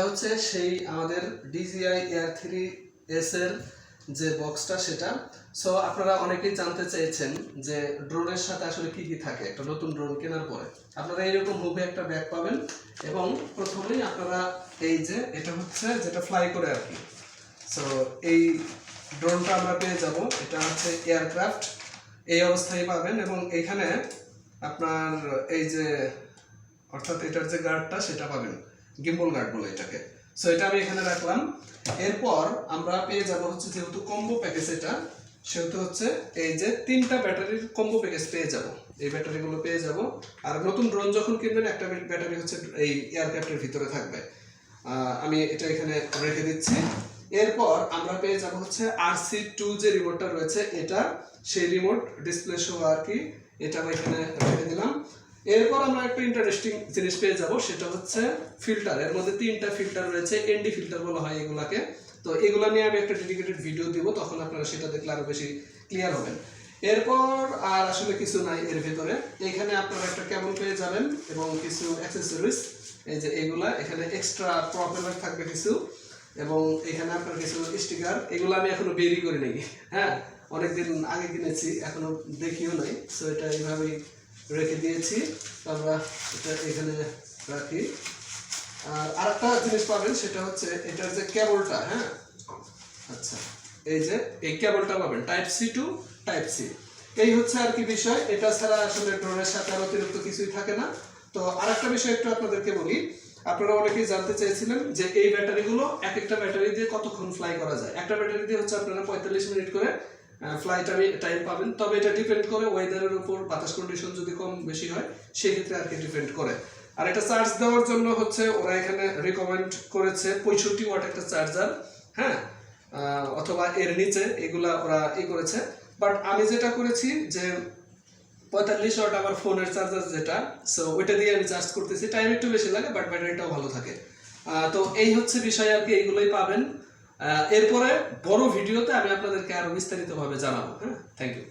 হচ্ছে সেই আমাদের DJI Air 3s এর যে বক্সটা সেটা। সো আপনারা অনেকেই জানতে চেয়েছেন যে ড্রোনের সাথে আসলে কি কি থাকে একটা নতুন ড্রোন কেনার পরে। আপনারা এইরকম মুভি একটা ব্যাগ পাবেন এবং প্রথমেই আপনারা এই যে এটা হচ্ছে যেটা ফ্লাই করে আর কি। সো এই ড্রোনটা আমরা পেয়ে যাব, এটা হচ্ছে এয়ারক্রাফট এই অবস্থায় পাবেন এবং এখানে আপনার এই যে অর্থাৎ এটার যে গার্ডটা সেটা পাবেন, গিম্বল গার্ড বলে এটাকে। সো এটা আমি এখানে রাখলাম। এরপর আমরা পেয়ে যাব হচ্ছে যেহেতু কম্বো প্যাকেজ এটা, সেহেতু হচ্ছে এই যে 3টা ব্যাটারির কম্বো প্যাকেজ পেয়ে যাব, এই ব্যাটারিগুলো পেয়ে যাব। আর নতুন ড্রোন যখন কিনবেন একটা ব্যাটারি হচ্ছে এই এয়ারক্রাফটের ভিতরে থাকবে। আমি এটা এখানে রেখে দিচ্ছি। এরপর আমরা পেয়ে যাব হচ্ছে RC2 যে রিমোটটা রয়েছে এটা, সেই রিমোট ডিসপ্লে সহ আর কি, এটা আমি এখানে রেখে দিলাম। এরপর আমরা একটা ইন্টারেস্টিং জিনিস পেয়ে যাব, সেটা হচ্ছে ফিল্টার। এর মধ্যে 3টা ফিল্টার রয়েছে, ND ফিল্টার বলা হয় এগুলাকে। তো এগুলা নিয়ে আমি একটা ডেডিকেটেড ভিডিও দিব, তখন আপনারা সেটা দেখলে আরো বেশি ক্লিয়ার হবেন। এরপর আর আসলে কিছু নাই এর ভিতরে। এখানে আপনারা একটা কেবল পেয়ে যাবেন এবং কিছু অ্যাকসেসরিজ, এই যে এগুলা এখানে এক্সট্রা প্রপেলার থাকবে কিছু, এবং এখানে আপনার কিছু স্টিকার। এগুলো আমি এখনো বেরি করি নাই, হ্যাঁ, অনেকদিন আগে কিনেছি, এখনো দেখিও নাই। সো এটা এইভাবেই রেখে দিয়েছি, আমরা এটা এখানে রাখি। আর আরেকটা জিনিস পাবেন, সেটা হচ্ছে এটার যে কেবলটা, হ্যাঁ, আচ্ছা, এই যে এই কেবলটা পাবেন type C to type C. এই হচ্ছে আর কি বিষয়। এটা ছাড়া আসলে ড্রোনের সাথে আর অতিরিক্ত কিছুই থাকে না। তো আরেকটা বিষয় একটু আপনাদেরকে বলি, আপনারা অনেকেই জানতে চেয়েছিলেন যে এই ব্যাটারিগুলো এক একটা ব্যাটারি দিয়ে কতক্ষণ ফ্লাই করা যায়। একটা ব্যাটারি দিয়ে হচ্ছে আপনারা 45 মিনিট করে ফ্লাইট টাইম পাবেন, তবে এটা ডিপেন্ড করে ওয়েদারের উপর, বাতাস কন্ডিশন যদি কম বেশি হয় সেই ক্ষেত্রে আর কি ডিপেন্ড করে। আর এটা চার্জ দেওয়ার জন্য হচ্ছে ওরা এখানে রিকমেন্ড করেছে 65 ওয়াট একটা চার্জার, হ্যাঁ, অথবা এর নিচে, এগুলা ওরা করেছে। বাট আমি যেটা করেছি যে 45 ওয়াট আমার ফোনের চার্জার যেটা, সো ওইটা দিয়ে আমি চার্জ করতেছি। টাইম একটু বেশি লাগে বাট ব্যাটারিটাও ভালো থাকে। তো এই হচ্ছে বিষয় আর কি, এইগুলোই পাবেন। এরপরে বড় ভিডিওতে আমি আপনাদেরকে আরো বিস্তারিতভাবে জানাবো। হ্যাঁ, থ্যাংক ইউ।